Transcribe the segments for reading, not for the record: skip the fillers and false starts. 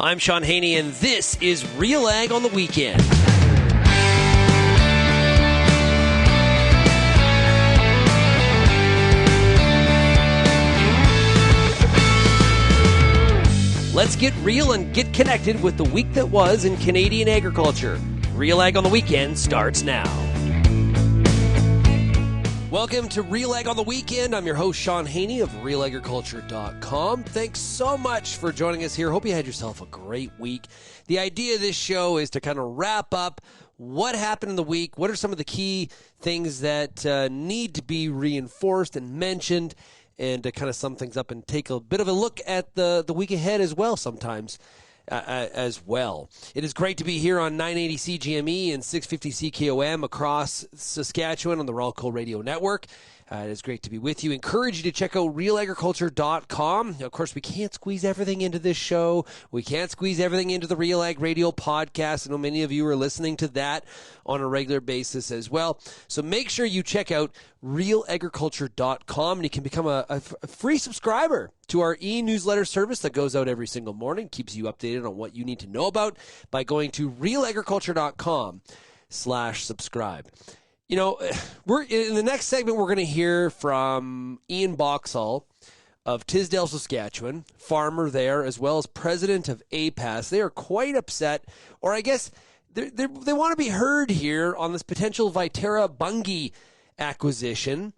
I'm Shaun Haney, and this is RealAg on the Weekend. Let's get real and get connected with the week that was in Canadian agriculture. RealAg on the Weekend starts now. Welcome to RealAg on the Weekend. I'm your host, Shaun Haney of RealAgriculture.com. Thanks so much for joining us here. Hope you had yourself a great week. The idea of this show is to kind of wrap up what happened in the week. What are some of the key things that need to be reinforced and mentioned, and to kind of sum things up and take a bit of a look at the week ahead as well sometimes. As well. It is great to be here on 980 CGME and 650 CKOM across Saskatchewan on the RealAgriculture Radio Network. It is great to be with you. Encourage you to check out RealAgriculture.com. Of course, we can't squeeze everything into this show. We can't squeeze everything into the RealAg Radio podcast. I know many of you are listening to that on a regular basis as well. So make sure you check out RealAgriculture.com, and you can become a free subscriber to our e-newsletter service that goes out every single morning. Keeps you updated on what you need to know about by going to RealAgriculture.com/subscribe. You know, we're in the next segment, we're going to hear from Ian Boxall of Tisdale, Saskatchewan, farmer there, as well as president of APAS. They are quite upset, or I guess they want to be heard here on this potential Viterra Bunge acquisition.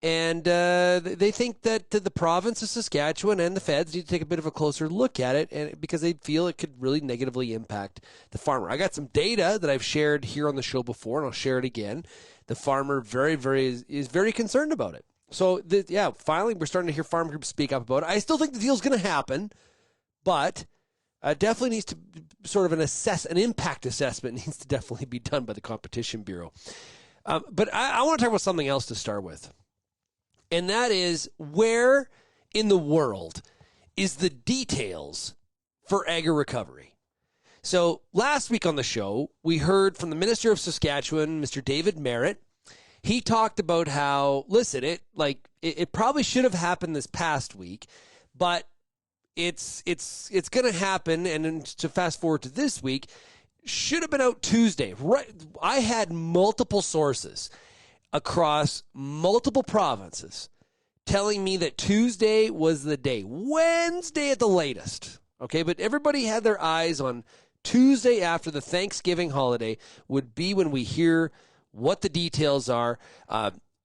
And they think that the province of Saskatchewan and the feds need to take a bit of a closer look at it, and because they feel it could really negatively impact the farmer. I got some data that I've shared here on the show before, and I'll share it again. The farmer is very concerned about it. So, finally we're starting to hear farm groups speak up about it. I still think the deal's going to happen, but definitely needs to sort of an impact assessment needs to definitely be done by the Competition Bureau. But I want to talk about something else to start with. And that is, where in the world is the details for AgriRecovery? So last week on the show, we heard from the Minister of Saskatchewan, Mr. David Merritt. He talked about how, listen, it probably should have happened this past week, but it's going to happen. And then to fast forward to this week, should have been out Tuesday. Right? I had multiple sources across multiple provinces telling me that Tuesday was the day, Wednesday at the latest. Okay, but everybody had their eyes on Tuesday after the Thanksgiving holiday would be when we hear what the details are.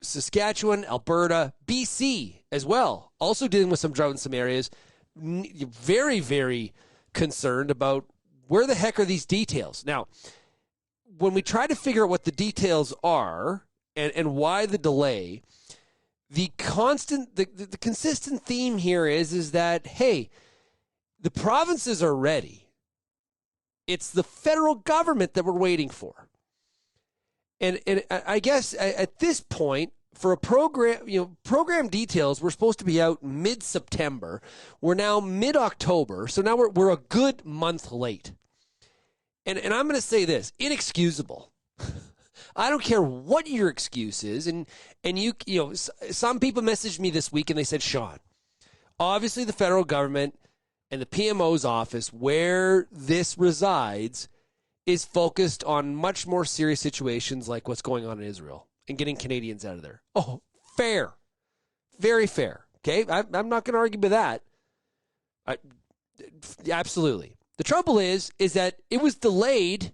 Saskatchewan, Alberta, BC as well, also dealing with some drought in some areas. Very, very concerned about where the heck are these details. Now, when we try to figure out what the details are and why the delay, the consistent theme here is that, hey, the provinces are ready. It's the federal government that we're waiting for. And I guess at this point, for a program, program details were supposed to be out mid-September. We're now mid-October, so now we're a good month late. And I'm going to say this, inexcusable. I don't care what your excuse is, and some people messaged me this week and they said, Shaun, obviously the federal government and the PMO's office, where this resides, is focused on much more serious situations like what's going on in Israel and getting Canadians out of there. Oh, fair. Very fair. Okay? I'm not going to argue with that. Absolutely. The trouble is that it was delayed.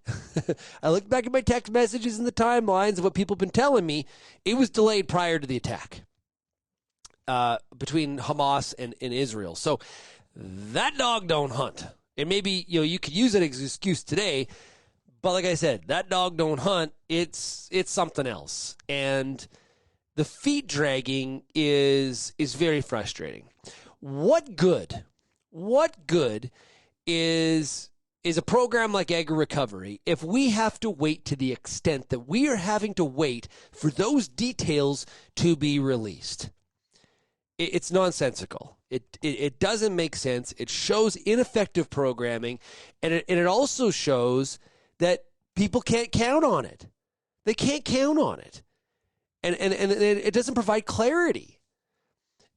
I looked back at my text messages and the timelines of what people have been telling me. It was delayed prior to the attack between Hamas and Israel. So that dog don't hunt. And maybe you could use it as an excuse today, but like I said, that dog don't hunt. It's something else. And the feet dragging is very frustrating. What good is a program like AgriRecovery if we have to wait to the extent that we are having to wait for those details to be released? It's nonsensical. It doesn't make sense. It shows ineffective programming, and it also shows that people can't count on it. They can't count on it, and it doesn't provide clarity.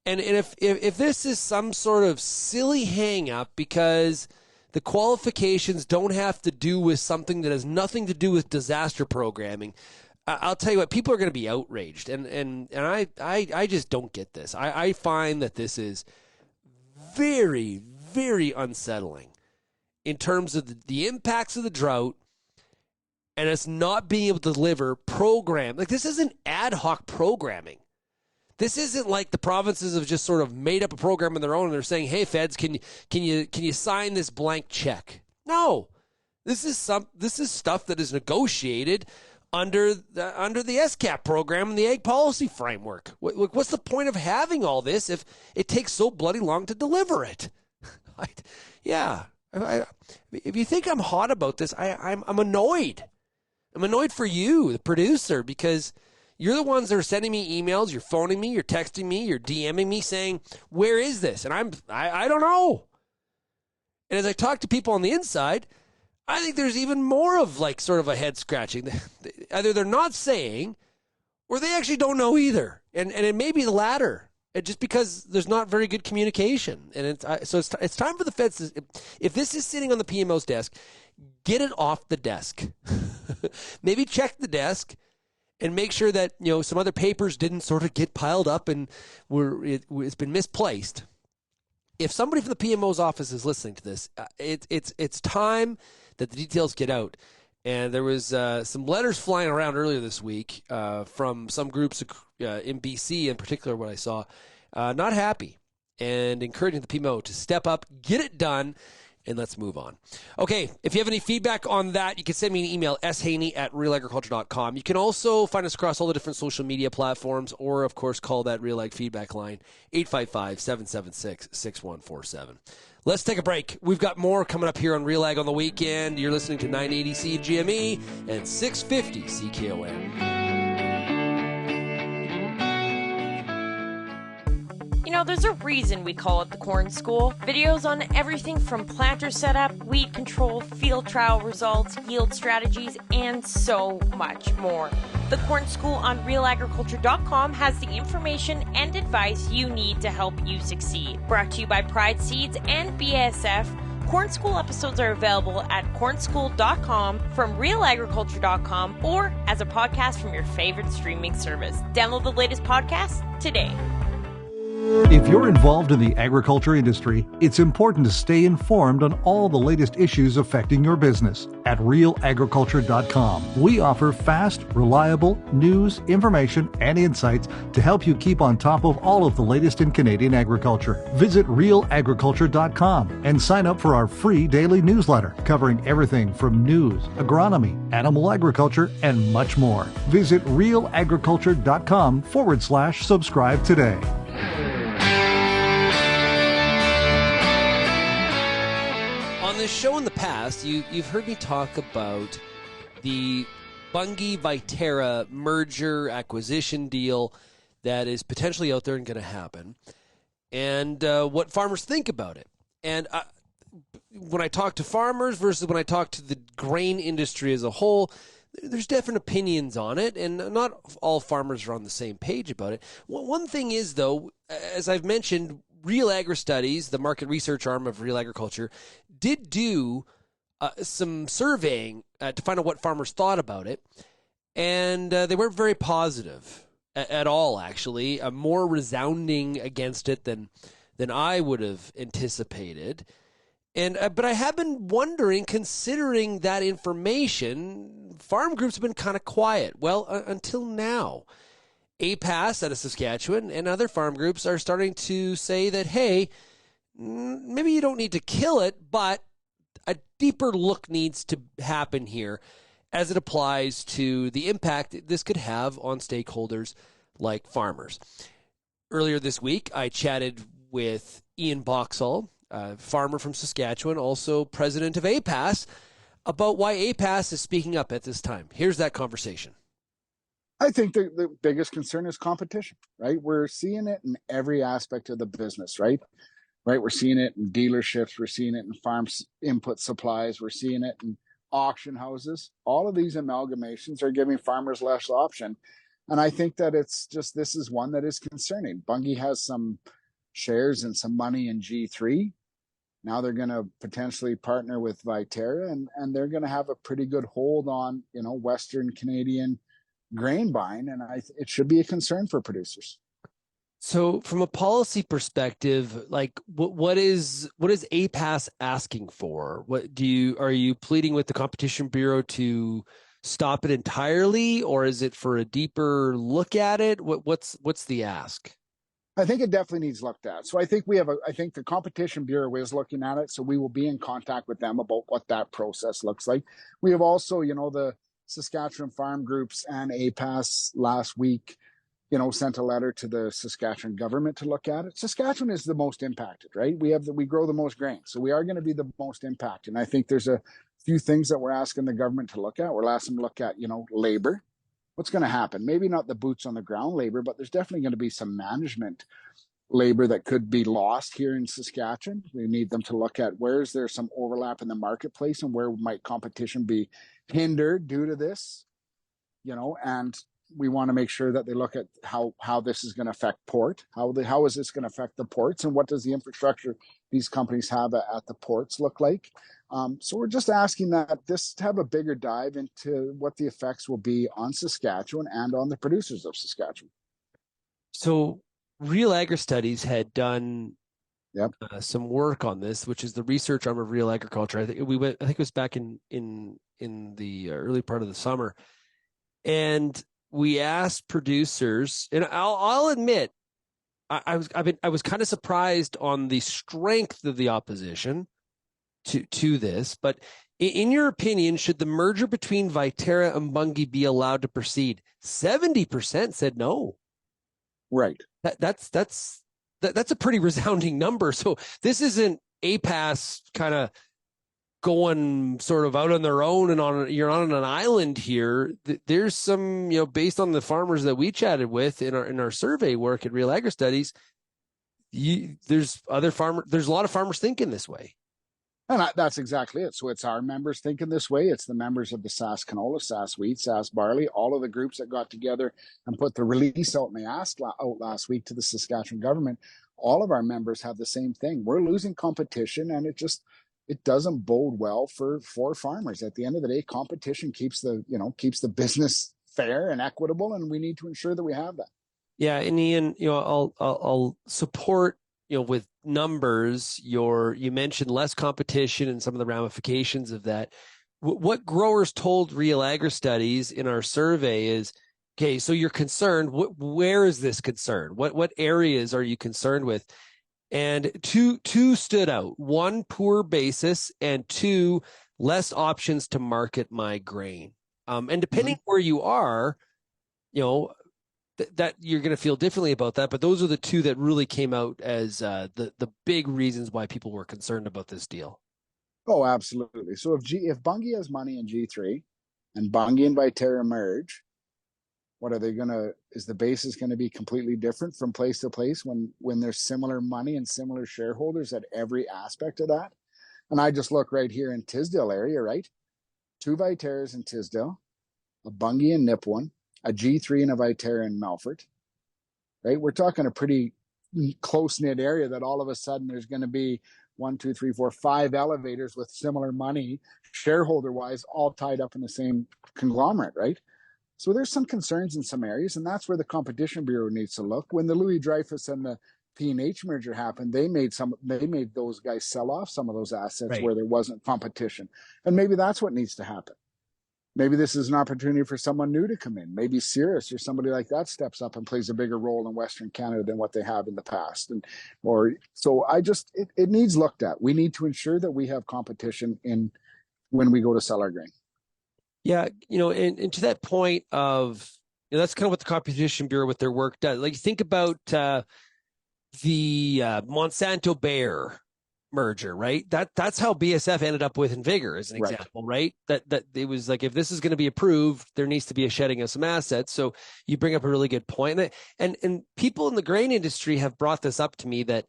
And if this is some sort of silly hang-up because the qualifications don't have to do with something that has nothing to do with disaster programming, I'll tell you what, people are going to be outraged. And I just don't get this. I find that this is very, very unsettling in terms of the impacts of the drought and us not being able to deliver program. Like, this isn't ad hoc programming. This isn't like the provinces have just sort of made up a program on their own and they're saying, "Hey, feds, can you sign this blank check?" No, this is stuff that is negotiated under the SCAP program and the Ag Policy Framework. What's the point of having all this if it takes so bloody long to deliver it? If you think I'm hot about this, I'm annoyed. I'm annoyed for you, the producer, because you're the ones that are sending me emails, you're phoning me, you're texting me, you're DMing me saying, "Where is this?" And I don't know. And as I talk to people on the inside, I think there's even more of like sort of a head scratching. Either they're not saying or they actually don't know either. And it may be the latter. Just because there's not very good communication. And it's time for the feds to, if this is sitting on the PMO's desk, get it off the desk. Maybe check the desk and make sure that, some other papers didn't sort of get piled up and it's been misplaced. If somebody from the PMO's office is listening to this, it's time that the details get out. And there was some letters flying around earlier this week from some groups in BC in particular, what I saw, not happy and encouraging the PMO to step up, get it done, and let's move on. Okay, if you have any feedback on that, you can send me an email, shaney@realagriculture.com. You can also find us across all the different social media platforms or, of course, call that Real Ag feedback line, 855-776-6147. Let's take a break. We've got more coming up here on Real Ag on the weekend. You're listening to 980 CGME and 650 CKOM. There's a reason we call it the Corn School. Videos on everything from planter setup, weed control, field trial results, yield strategies, and so much more. The Corn School on RealAgriculture.com has the information and advice you need to help you succeed. Brought to you by Pride Seeds and BASF, Corn School episodes are available at cornschool.com, from RealAgriculture.com, or as a podcast from your favorite streaming service. Download the latest podcast today. If you're involved in the agriculture industry, it's important to stay informed on all the latest issues affecting your business. At RealAgriculture.com, we offer fast, reliable news, information, and insights to help you keep on top of all of the latest in Canadian agriculture. Visit RealAgriculture.com and sign up for our free daily newsletter covering everything from news, agronomy, animal agriculture, and much more. Visit RealAgriculture.com/subscribe today. On this show in the past, you've heard me talk about the Bunge Viterra merger acquisition deal that is potentially out there and going to happen, and what farmers think about it. And when I talk to farmers versus when I talk to the grain industry as a whole, there's different opinions on it, and not all farmers are on the same page about it. One thing is, though, as I've mentioned, Real Agri Studies, the market research arm of Real Agriculture, did do some surveying to find out what farmers thought about it, and they weren't very positive at all, actually. More resounding against it than I would have anticipated. And but I have been wondering, considering that information, farm groups have been kind of quiet. Well, until now. APAS out of Saskatchewan and other farm groups are starting to say that, hey, maybe you don't need to kill it, but a deeper look needs to happen here as it applies to the impact this could have on stakeholders like farmers. Earlier this week, I chatted with Ian Boxall, a farmer from Saskatchewan, also president of APAS, about why APAS is speaking up at this time. Here's that conversation. I think the biggest concern is competition, right? We're seeing it in every aspect of the business, right? We're seeing it in dealerships. We're seeing it in farm input supplies. We're seeing it in auction houses. All of these amalgamations are giving farmers less option. And I think that this is one that is concerning. Bunge has some shares and some money in G3. Now they're going to potentially partner with Viterra, and they're going to have a pretty good hold on, Western Canadian grain buying, and it should be a concern for producers. So from a policy perspective, like what is APAS asking for? Are you pleading with the Competition Bureau to stop it entirely, or is it for a deeper look at it? What's the ask? I think it definitely needs looked at. So I think I think the Competition Bureau is looking at it. So we will be in contact with them about what that process looks like. We have also, the Saskatchewan farm groups and APAS last week, sent a letter to the Saskatchewan government to look at it. Saskatchewan is the most impacted, right? We grow the most grain. So we are going to be the most impacted. And I think there's a few things that we're asking the government to look at. We're asking them to look at, labor. What's going to happen? Maybe not the boots on the ground labor, but there's definitely going to be some management labor that could be lost here in Saskatchewan. We need them to look at where is there some overlap in the marketplace and where might competition be hindered due to this, and we want to make sure that they look at how this is going to affect port. How is this going to affect the ports, and what does the infrastructure these companies have at the ports look like? So we're just asking that this to have a bigger dive into what the effects will be on Saskatchewan and on the producers of Saskatchewan. So RealAgri Studies had done Yep. Some work on this, which is the research arm of RealAgriculture. I think it was back in the early part of the summer, and we asked producers, and I'll admit, I was kind of surprised on the strength of the opposition to this. But in your opinion, should the merger between Viterra and Bunge be allowed to proceed? 70% said no. Right. That's a pretty resounding number. So this isn't APAS kind of going sort of out on their own and you're on an island here. There's some, based on the farmers that we chatted with in our survey work at RealAgri Studies, there's a lot of farmers thinking this way. And that's exactly it. So it's our members thinking this way. It's the members of the Sask Canola, Sask Wheat, Sask Barley, all of the groups that got together and put the release out, and they asked out last week to the Saskatchewan government. All of our members have the same thing. We're losing competition, and it doesn't bode well for farmers. At the end of the day, competition keeps the business fair and equitable, and we need to ensure that we have that. Yeah, and Ian, I'll support, with numbers, you mentioned less competition and some of the ramifications of that. What growers told RealAgri Studies in our survey is, okay, so you're concerned. Where is this concern? What areas are you concerned with? And two stood out. One, poor basis, and two, less options to market my grain. And depending where you are, that you're going to feel differently about that. But those are the two that really came out as the big reasons why people were concerned about this deal. Oh, absolutely. So if Bunge has money in G3 and Bunge and Viterra merge, what are they is the basis going to be completely different from place to place when there's similar money and similar shareholders at every aspect of that? And I just look right here in Tisdale area, right? 2 Viterras in Tisdale, a Bunge in Nipawin, a G3 and a Viterra in Melfort, right? We're talking a pretty close-knit area that all of a sudden there's going to be 1, 2, 3, 4, 5 elevators with similar money, shareholder-wise, all tied up in the same conglomerate, right? So there's some concerns in some areas, and that's where the Competition Bureau needs to look. When the Louis Dreyfus and the P&H merger happened, they made those guys sell off some of those assets, right, where there wasn't competition. And maybe that's what needs to happen. Maybe this is an opportunity for someone new to come in. Maybe Cirrus or somebody like that steps up and plays a bigger role in Western Canada than what they have in the past. It needs looked at. We need to ensure that we have competition when we go to sell our grain. Yeah, and to that point of, that's kind of what the Competition Bureau with their work does. Like, think about the Monsanto Bayer merger, right? That's how BSF ended up with Invigor as an example, right? That it was like, if this is going to be approved, there needs to be a shedding of some assets. So you bring up a really good point. And people in the grain industry have brought this up to me that,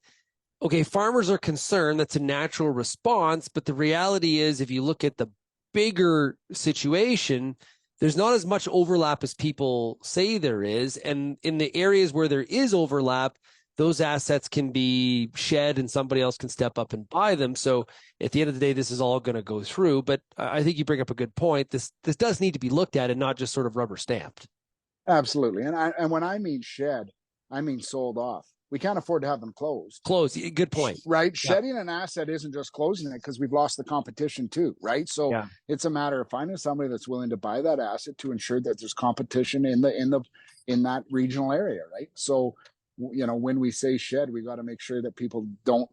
okay, farmers are concerned. That's a natural response. But the reality is, if you look at the bigger situation, there's not as much overlap as people say there is. And in the areas where there is overlap, those assets can be shed and somebody else can step up and buy them. So at the end of the day, this is all going to go through. But I think you bring up a good point. This does need to be looked at and not just sort of rubber stamped. Absolutely. And when I mean shed, I mean sold off. We can't afford to have them closed. Good point. Right? Yeah. Shedding an asset isn't just closing it because we've lost the competition too, right? So it's a matter of finding somebody that's willing to buy that asset to ensure that there's competition in that regional area, right? So, when we say shed, we got to make sure that people don't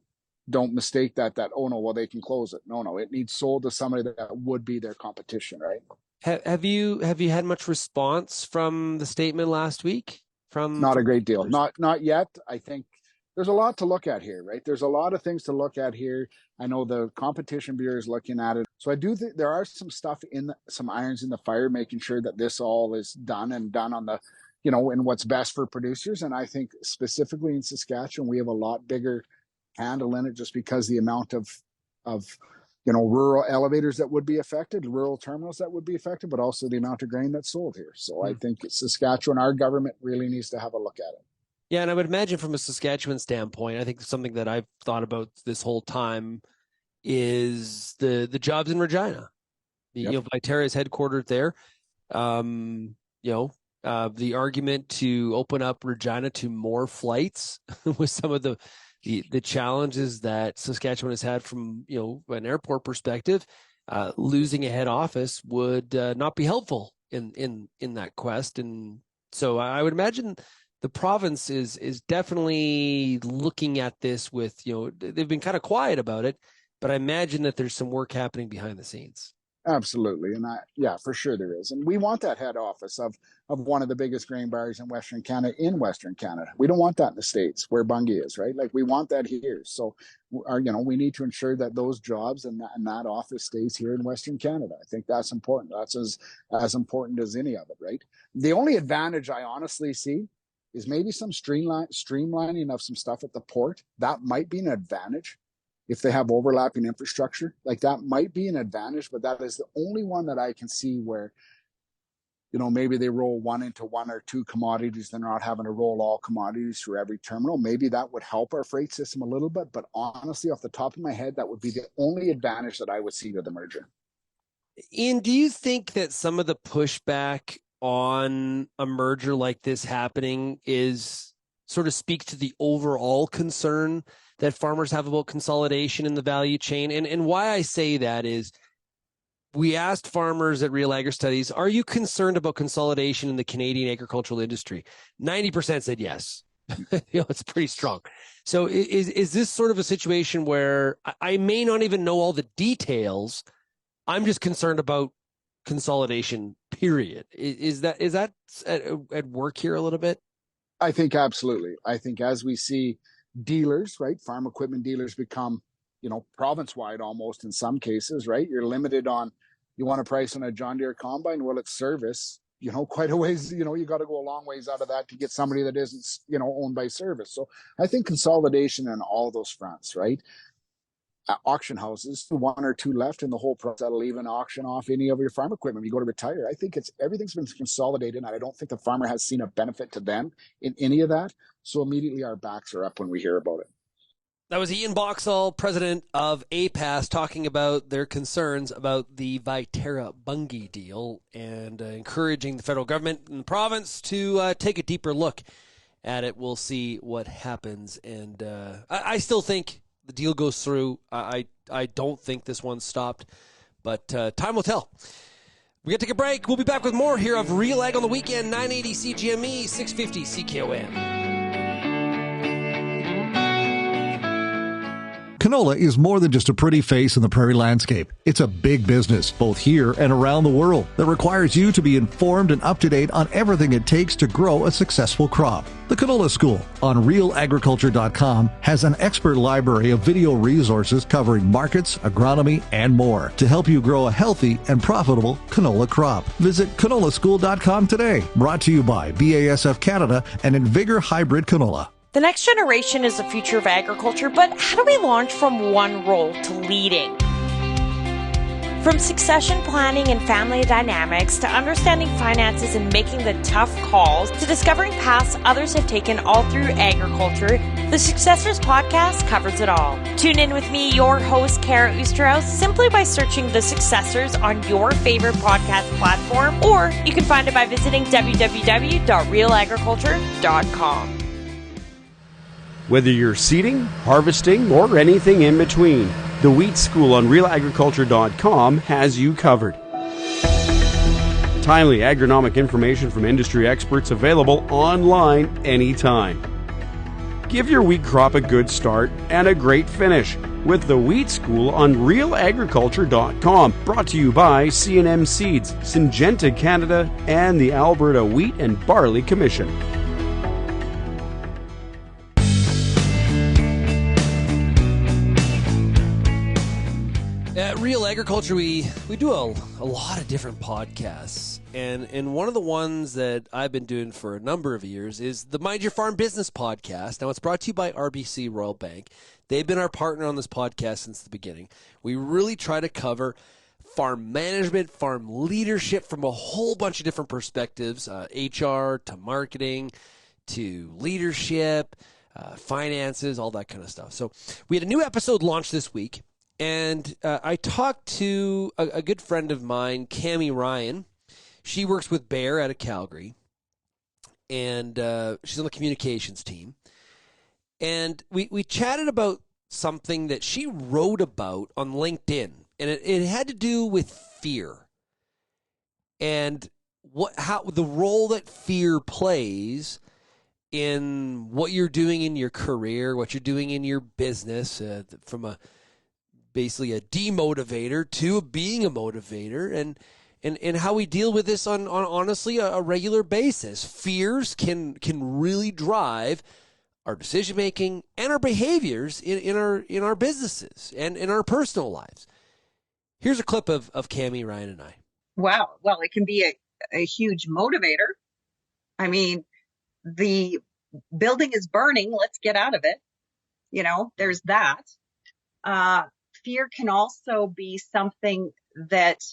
mistake that, oh no, well, they can close it. No, it needs sold to somebody that would be their competition, right? Have you had much response from the statement last week? Not a great deal. Not yet. I think there's a lot to look at here, right? There's a lot of things to look at here. I know the Competition Bureau is looking at it. So I do think there are some stuff some irons in the fire, making sure that this all is done on the, in what's best for producers. And I think specifically in Saskatchewan, we have a lot bigger handle in it just because the amount of rural elevators that would be affected, rural terminals that would be affected, but also the amount of grain that's sold here. So I think Saskatchewan, our government really needs to have a look at it. Yeah, and I would imagine from a Saskatchewan standpoint, I think something that I've thought about this whole time is the jobs in Regina. Viterra is headquartered there. The argument to open up Regina to more flights with some of the challenges that Saskatchewan has had from an airport perspective, losing a head office would not be helpful in that quest. And so I would imagine the province is definitely looking at this with, they've been kind of quiet about it, but I imagine that there's some work happening behind the scenes. Absolutely. And for sure there is. And we want that head office of one of the biggest grain buyers in Western Canada. We don't want that in the States where Bunge is, right? Like we want that here. So, we need to ensure that those jobs and that office stays here in Western Canada. I think that's important. That's as important as any of it, right? The only advantage I honestly see is maybe some streamlining of some stuff at the port. That might be an advantage. If they have overlapping infrastructure, like that might be an advantage, but that is the only one that I can see where, maybe they roll one into one or two commodities, they're not having to roll all commodities through every terminal. Maybe that would help our freight system a little bit, but honestly, off the top of my head, that would be the only advantage that I would see to the merger. Ian, do you think that some of the pushback on a merger like this happening is sort of speak to the overall concern that farmers have about consolidation in the value chain? And why I say that is we asked farmers at RealAg Studies, are you concerned about consolidation in the Canadian agricultural industry? 90% said yes. It's pretty strong. So is this sort of a situation where I may not even know all the details? I'm just concerned about consolidation, period. Is that at work here a little bit? I think absolutely. I think as we see dealers, right, farm equipment dealers become, province-wide almost in some cases, right? You're limited on, you want a price on a John Deere combine, well, it's service, quite a ways, you got to go a long ways out of that to get somebody that isn't, owned by service. So I think consolidation on all those fronts, right? Auction houses, one or two left in the whole process that'll even auction off any of your farm equipment when you go to retire. I think everything's been consolidated, and I don't think the farmer has seen a benefit to them in any of that. So immediately our backs are up when we hear about it. That was Ian Boxall, president of APAS, talking about their concerns about the Viterra Bunge deal and encouraging the federal government and the province to take a deeper look at it. We'll see what happens. And I still think the deal goes through. I don't think this one's stopped, but time will tell. We got to take a break. We'll be back with more here of RealAg on the Weekend, 980 CGME, 650 CKOM. Canola is more than just a pretty face in the prairie landscape. It's a big business, both here and around the world, that requires you to be informed and up to date on everything it takes to grow a successful crop. The Canola School on RealAgriculture.com has an expert library of video resources covering markets, agronomy, and more to help you grow a healthy and profitable canola crop. Visit canolaschool.com today. Brought to you by BASF Canada and Invigor Hybrid Canola. The next generation is the future of agriculture, but how do we launch from one role to leading? From succession planning and family dynamics to understanding finances and making the tough calls to discovering paths others have taken all through agriculture, The Successors Podcast covers it all. Tune in with me, your host, Kara Oosterhuis, simply by searching The Successors on your favorite podcast platform, or you can find it by visiting www.realagriculture.com. Whether you're seeding, harvesting, or anything in between, the Wheat School on RealAgriculture.com has you covered. Timely agronomic information from industry experts available online anytime. Give your wheat crop a good start and a great finish with the Wheat School on RealAgriculture.com. Brought to you by C&M Seeds, Syngenta Canada, and the Alberta Wheat and Barley Commission. At Real Agriculture, we do a lot of different podcasts. And one of the ones that I've been doing for a number of years is the Mind Your Farm Business podcast. Now, it's brought to you by RBC Royal Bank. They've been our partner on this podcast since the beginning. We really try to cover farm management, farm leadership from a whole bunch of different perspectives, HR to marketing to leadership, finances, all that kind of stuff. So we had a new episode launched this week, and I talked to a good friend of mine, Cami Ryan. She works with Bayer out of Calgary, and she's on the communications team. And we chatted about something that she wrote about on LinkedIn, and it had to do with fear and how the role that fear plays in what you're doing in your career, what you're doing in your business, from basically a demotivator to being a motivator, and how we deal with this on honestly a regular basis. Fears can really drive our decision making and our behaviors in our businesses and in our personal lives. Here's a clip of Cami Ryan and I. Wow. Well, it can be a huge motivator. I mean, the building is burning. Let's get out of it. There's that. Fear can also be something that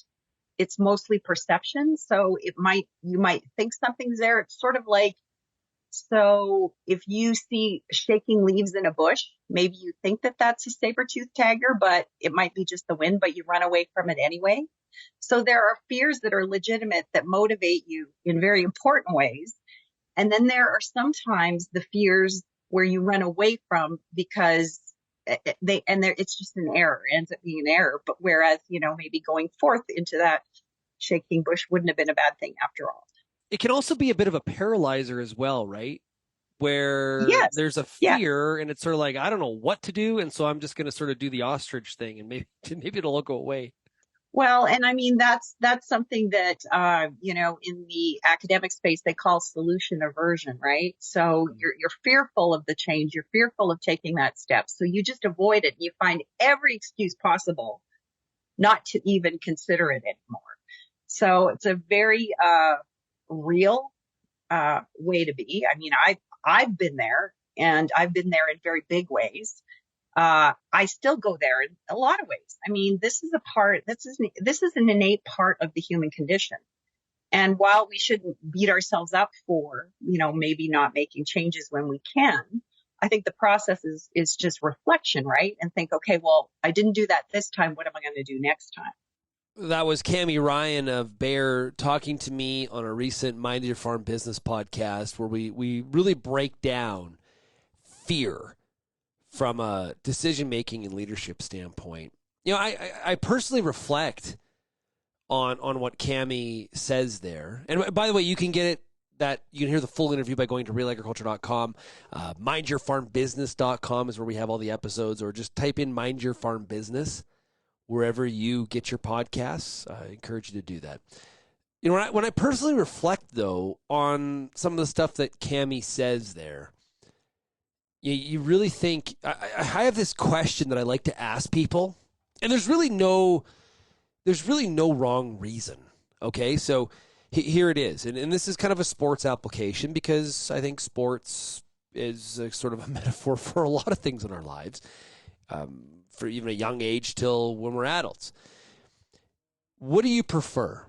it's mostly perception. So you might think something's there. It's sort of like, so if you see shaking leaves in a bush, maybe you think that that's a saber-toothed tiger, but it might be just the wind, but you run away from it anyway. So there are fears that are legitimate that motivate you in very important ways. And then there are sometimes the fears where you run away from because it's just an error. It ends up being an error. But whereas, maybe going forth into that shaking bush wouldn't have been a bad thing after all. It can also be a bit of a paralyzer as well, right? Where there's a fear and it's sort of like, I don't know what to do. And so I'm just going to sort of do the ostrich thing and maybe it'll all go away. Well, and I mean, that's something that, in the academic space, they call solution aversion, right? So you're fearful of the change. You're fearful of taking that step. So you just avoid it. And you find every excuse possible not to even consider it anymore. So it's a very real way to be. I mean, I've been there, and I've been there in very big ways. I still go there in a lot of ways. I mean, this is an innate part of the human condition. And while we shouldn't beat ourselves up for, maybe not making changes when we can, I think the process is just reflection, right? And think, okay, well, I didn't do that this time. What am I going to do next time? That was Cami Ryan of Bayer talking to me on a recent Mind Your Farm Business podcast where we really break down fear from a decision-making and leadership standpoint. I personally reflect on what Cami says there. And by the way, you can get it, you can hear the full interview by going to realagriculture.com. mindyourfarmbusiness.com is where we have all the episodes, or just type in Mind Your Farm Business wherever you get your podcasts. I encourage you to do that. When I personally reflect, though, on some of the stuff that Cami says there, you really think, I have this question that I like to ask people, and there's really no wrong reason. Okay, so here it is, and this is kind of a sports application because I think sports is sort of a metaphor for a lot of things in our lives, for even a young age till when we're adults. What do you prefer?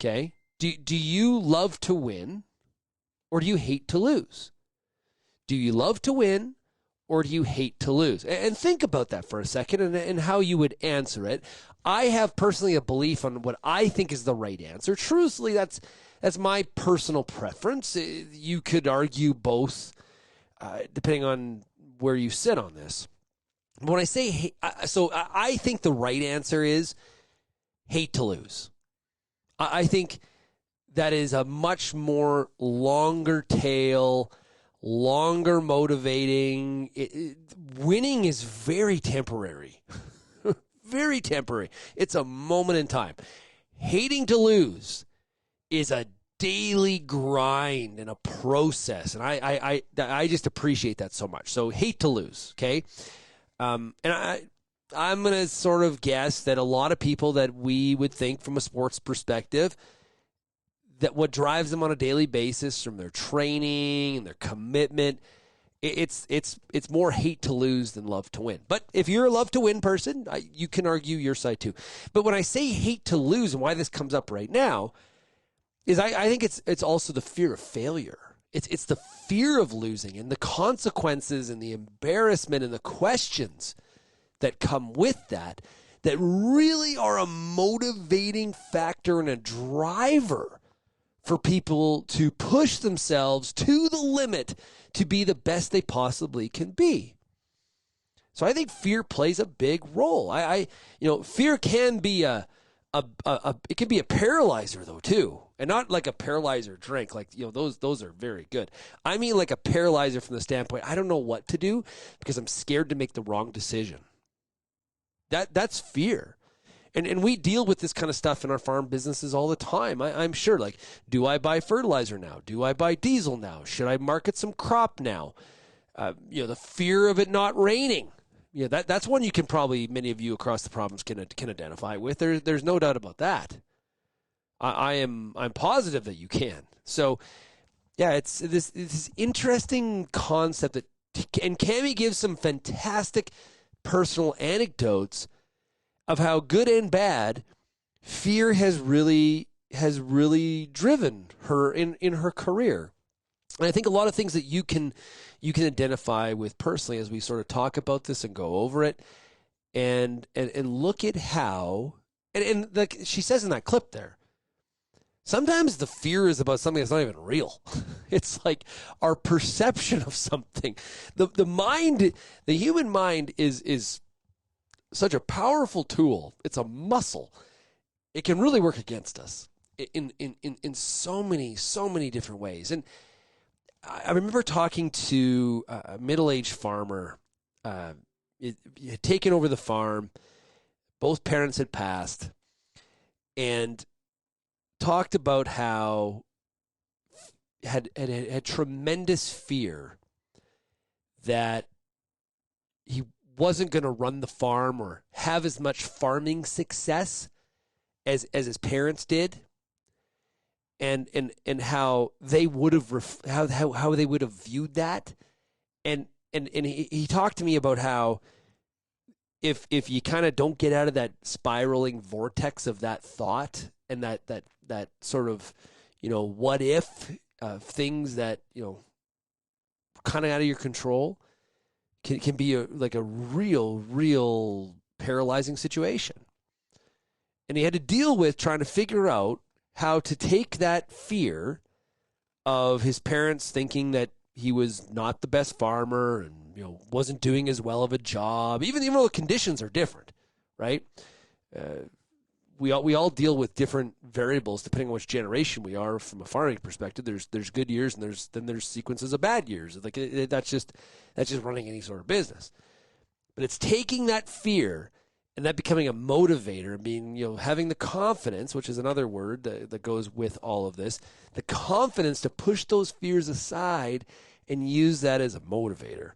Okay, do you love to win, or do you hate to lose? Do you love to win, or do you hate to lose? And think about that for a second and how you would answer it. I have personally a belief on what I think is the right answer. Truthfully, that's my personal preference. You could argue both, depending on where you sit on this. When I say I think the right answer is hate to lose. I think that is a much more longer tail, longer motivating. Winning is very temporary. Very temporary. It's a moment in time. Hating to lose is a daily grind and a process, and I just appreciate that so much. So hate to lose, okay? And I'm going to sort of guess that a lot of people that we would think from a sports perspective, that what drives them on a daily basis from their training and their commitment, it's more hate to lose than love to win. But if you're a love to win person, you can argue your side too. But when I say hate to lose, and why this comes up right now, is I think it's also the fear of failure. It's the fear of losing and the consequences and the embarrassment and the questions that come with that really are a motivating factor and a driver for people to push themselves to the limit to be the best they possibly can be. So I think fear plays a big role. Fear can be it can be a paralyzer though too, and not like a paralyzer drink. Like those are very good. I mean like a paralyzer from the standpoint I don't know what to do because I'm scared to make the wrong decision. That's fear. And we deal with this kind of stuff in our farm businesses all the time. I'm sure, like, do I buy fertilizer now? Do I buy diesel now? Should I market some crop now? The fear of it not raining. That's one you can probably, many of you across the province can identify with. There's no doubt about that. I'm positive that you can. So, yeah, it's this interesting concept and Cami gives some fantastic personal anecdotes of how good and bad fear has really driven her in her career. And I think a lot of things that you can identify with personally as we sort of talk about this and go over it and look at how and like she says in that clip there, sometimes the fear is about something that's not even real. It's like our perception of something. The human mind is such a powerful tool. It's a muscle. It can really work against us in so many different ways. And I remember talking to a middle-aged farmer. He had taken over the farm. Both parents had passed, and talked about how had tremendous fear that he wasn't going to run the farm or have as much farming success as his parents did, and how they would have how they would have viewed that, and he talked to me about how if you kind of don't get out of that spiraling vortex of that thought and that sort of what if things that kind of out of your control can be a real paralyzing situation. And he had to deal with trying to figure out how to take that fear of his parents thinking that he was not the best farmer and wasn't doing as well of a job, even though the conditions are different, right? We all deal with different variables depending on which generation we are from a farming perspective. There's good years and there's sequences of bad years. Like that's just running any sort of business. But it's taking that fear and that becoming a motivator and being having the confidence, which is another word that goes with all of this, the confidence to push those fears aside and use that as a motivator.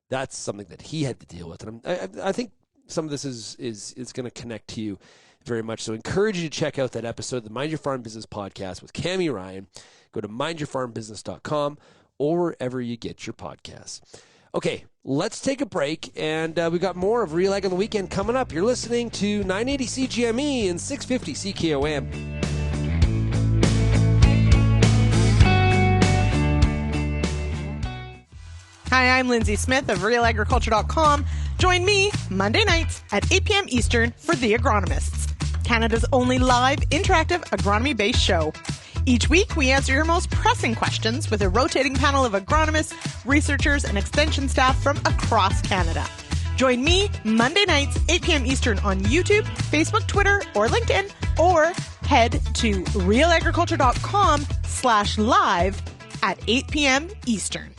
That's something that he had to deal with, and I think some of this is going to connect to you very much. So I encourage you to check out that episode, the Mind Your Farm Business podcast with Cami Ryan. Go to mindyourfarmbusiness.com or wherever you get your podcasts. Okay, let's take a break, and we got more of RealAg on the Weekend coming up. You're listening to 980 CGME and 650 CKOM. Hi, I'm Lindsay Smith of RealAgriculture.com. Join me Monday nights at 8 p.m. Eastern for The Agronomists, Canada's only live, interactive, agronomy-based show. Each week, we answer your most pressing questions with a rotating panel of agronomists, researchers, and extension staff from across Canada. Join me Monday nights, 8 p.m. Eastern on YouTube, Facebook, Twitter, or LinkedIn, or head to realagriculture.com/live at 8 p.m. Eastern.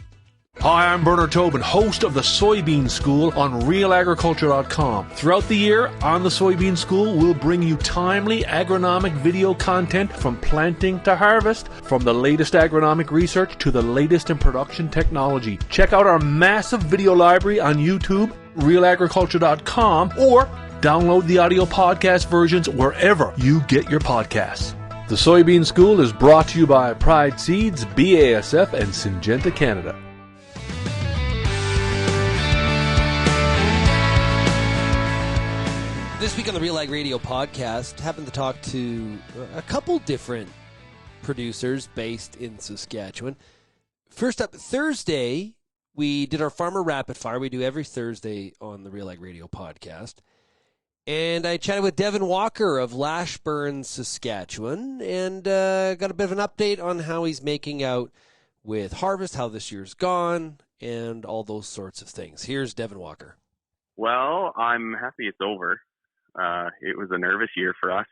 Hi, I'm Bernard Tobin, host of the Soybean School on RealAgriculture.com. Throughout the year, on the Soybean School, we'll bring you timely agronomic video content from planting to harvest, from the latest agronomic research to the latest in production technology. Check out our massive video library on YouTube, RealAgriculture.com, or download the audio podcast versions wherever you get your podcasts. The Soybean School is brought to you by Pride Seeds, BASF, and Syngenta Canada. This week on the Real Ag Radio podcast, happened to talk to a couple different producers based in Saskatchewan. First up, Thursday, we did our Farmer Rapid Fire. We do every Thursday on the Real Ag Radio podcast. And I chatted with Devon Walker of Lashburn, Saskatchewan, and got a bit of an update on how he's making out with harvest, how this year's gone, and all those sorts of things. Here's Devon Walker. Well, I'm happy it's over. It was a nervous year for us.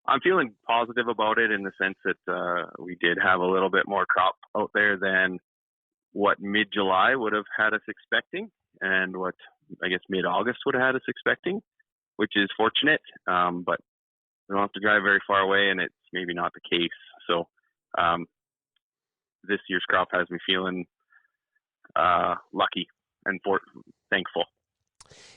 I'm feeling positive about it in the sense that we did have a little bit more crop out there than what mid-July would have had us expecting, and what I guess mid-August would have had us expecting, which is fortunate. But we don't have to drive very far away, and it's maybe not the case. So this year's crop has me feeling lucky and thankful.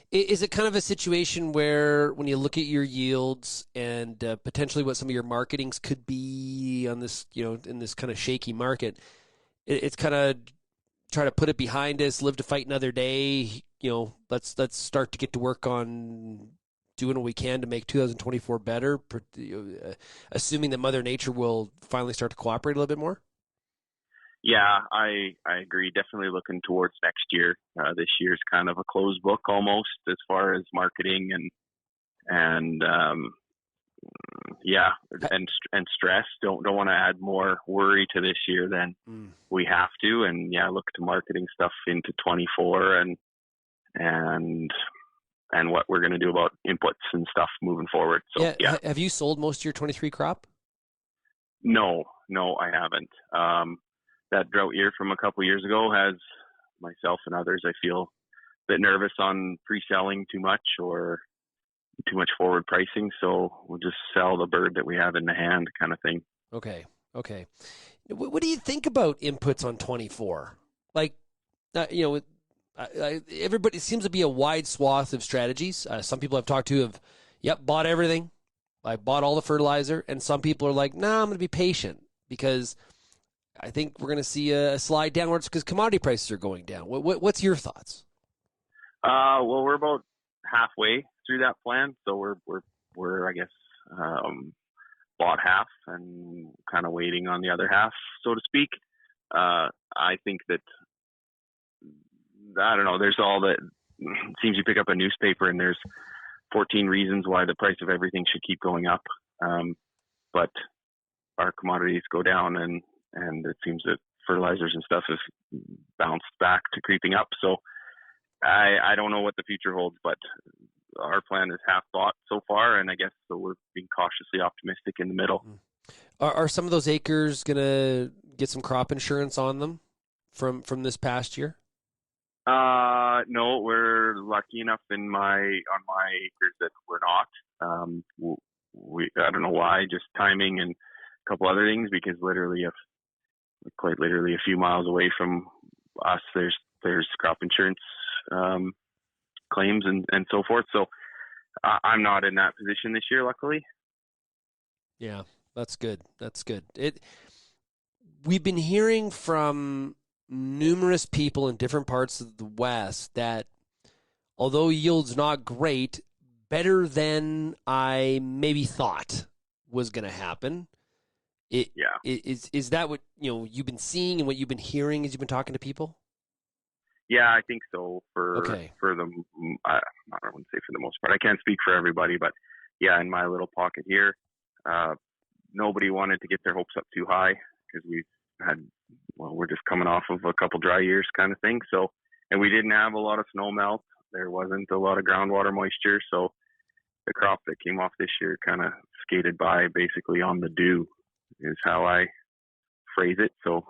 Is it kind of a situation where when you look at your yields and potentially what some of your marketings could be on this, in this kind of shaky market, it's kind of try to put it behind us, live to fight another day, let's start to get to work on doing what we can to make 2024 better, assuming that Mother Nature will finally start to cooperate a little bit more? Yeah, I agree. Definitely looking towards next year. This year's kind of a closed book almost as far as marketing and stress. Don't want to add more worry to this year than we have to. And look to marketing stuff into 24 and what we're going to do about inputs and stuff moving forward. So Have you sold most of your 23 crop? No, I haven't. That drought year from a couple years ago has myself and others, I feel, a bit nervous on pre-selling too much or too much forward pricing. So we'll just sell the bird that we have in the hand kind of thing. Okay. What do you think about inputs on 24? Everybody, it seems to be a wide swath of strategies. Some people I've talked to have, bought everything. I bought all the fertilizer. And some people are like, nah, I'm going to be patient because I think we're going to see a slide downwards because commodity prices are going down. What's your thoughts? Well, we're about halfway through that plan, so we're I guess bought half and kind of waiting on the other half, so to speak. I think that I don't know. There's all that. It seems you pick up a newspaper and there's 14 reasons why the price of everything should keep going up, but our commodities go down and it seems that fertilizers and stuff has bounced back to creeping up. So I don't know what the future holds, but our plan is half bought so far, and I guess so we're being cautiously optimistic in the middle. Are some of those acres going to get some crop insurance on them from this past year? No, we're lucky enough on my acres that we're not. I don't know why, just timing and a couple other things, because quite literally a few miles away from us, there's crop insurance claims and so forth. So I'm not in that position this year, luckily. Yeah, that's good. We've been hearing from numerous people in different parts of the West that although yield's not great, better than I maybe thought was going to happen. Is that what you've been seeing and what you've been hearing as you've been talking to people? Yeah, I think so. For the, I wouldn't say for the most part. I can't speak for everybody, but yeah, in my little pocket here, nobody wanted to get their hopes up too high because we're just coming off of a couple dry years kind of thing. So, and we didn't have a lot of snow melt. There wasn't a lot of groundwater moisture. So the crop that came off this year kind of skated by basically on the dew is how I phrase it. So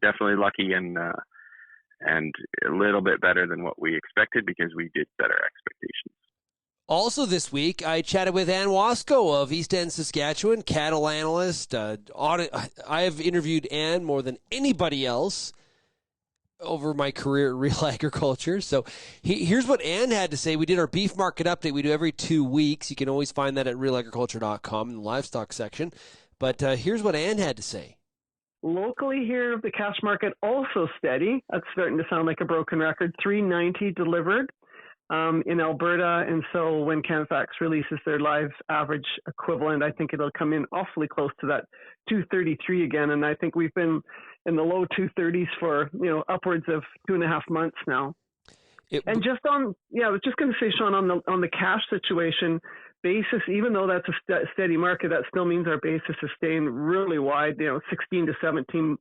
definitely lucky and a little bit better than what we expected because we did set our expectations. Also this week, I chatted with Anne Wasko of East End, Saskatchewan, cattle analyst. I have interviewed Anne more than anybody else over my career at Real Agriculture. So here's what Anne had to say. We did our beef market update. We do every 2 weeks. You can always find that at RealAgriculture.com in the livestock section. But here's what Anne had to say. Locally here, the cash market also steady. That's starting to sound like a broken record. $390 delivered in Alberta. And so when Canfax releases their live average equivalent, I think it'll come in awfully close to that $233 again. And I think we've been in the low 230s for, upwards of 2.5 months now. I was just going to say, Shaun, on the cash situation basis, even though that's a steady market, that still means our basis is staying really wide, 16 to 17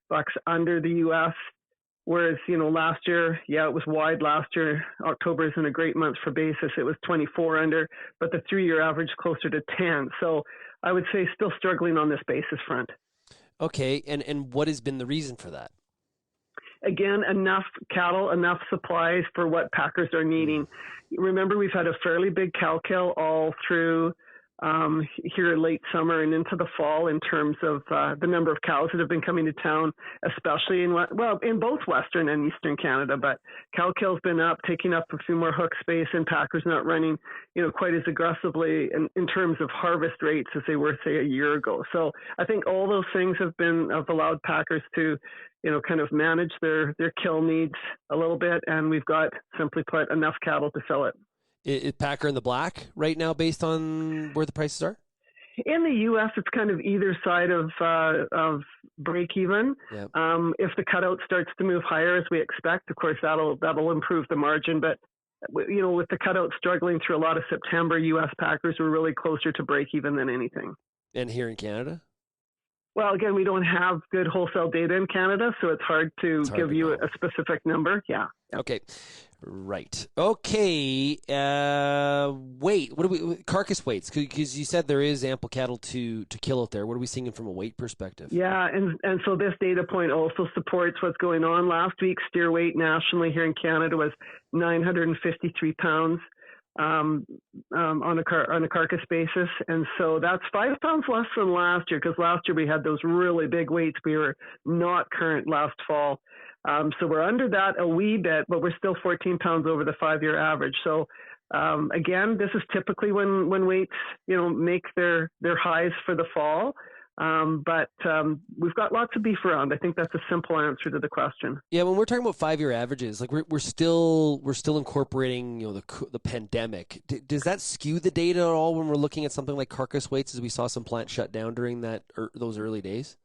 bucks under the U.S. Whereas, last year, it was wide last year. October isn't a great month for basis. It was 24 under, but the 3-year average closer to 10. So I would say still struggling on this basis front. Okay, and what has been the reason for that? Again, enough cattle, enough supplies for what packers are needing. Remember, we've had a fairly big cow kill all through here late summer and into the fall in terms of the number of cows that have been coming to town, especially in both Western and Eastern Canada. But cow kill's been up, taking up a few more hook space, and packers not running, quite as aggressively in terms of harvest rates as they were, say, a year ago. So I think all those things have allowed packers to, kind of manage their kill needs a little bit, and we've got, simply put, enough cattle to fill it. Is Packer in the black right now based on where the prices are? In the U.S., it's kind of either side of break even. Yep. If the cutout starts to move higher as we expect, of course, that'll improve the margin. But, with the cutout struggling through a lot of September, U.S. packers were really closer to break even than anything. And here in Canada? Well, again, we don't have good wholesale data in Canada, so it's hard to give you a specific number. Yeah. Okay. Right. Okay. Weight. What do we carcass weights? Because you said there is ample cattle to kill out there. What are we seeing from a weight perspective? Yeah, and so this data point also supports what's going on. Last week, steer weight nationally here in Canada was 953 pounds. On a carcass basis, and so that's 5 pounds less than last year, because last year we had those really big weights. We were not current last fall, so we're under that a wee bit, but we're still 14 pounds over the 5-year average. So again, this is typically when weights make their highs for the fall. But we've got lots of beef around. I think that's a simple answer to the question. Yeah, when we're talking about 5-year averages, like we're still incorporating the pandemic. Does that skew the data at all when we're looking at something like carcass weights, as we saw some plants shut down during those early days?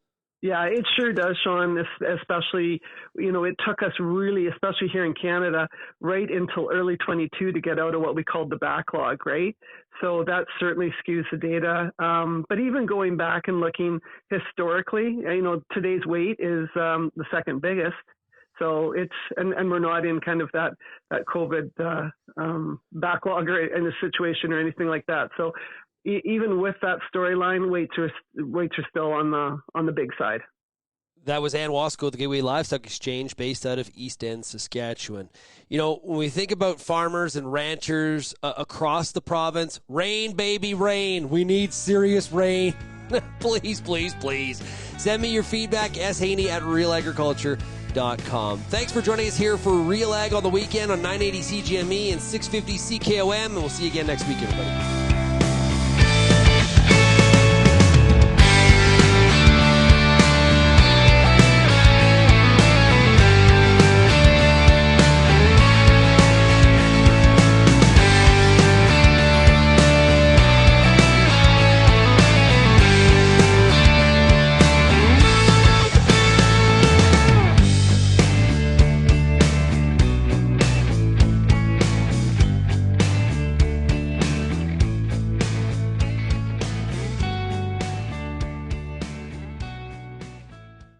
Yeah, it sure does, Shaun, especially, it took us really, especially here in Canada, right until early 22 to get out of what we called the backlog, right? So that certainly skews the data. But even going back and looking historically, today's weight is the second biggest. So and we're not in kind of that COVID backlog or in a situation or anything like that. So even with that storyline, weights are still on the big side. That was Anne Wasko, the Gateway Livestock Exchange, based out of East End, Saskatchewan. When we think about farmers and ranchers across the province, rain, baby, rain. We need serious rain. Please, please, please. Send me your feedback, shaney@realagriculture.com. Thanks for joining us here for Real Ag on the weekend on 980 CGME and 650 CKOM, and we'll see you again next week, everybody.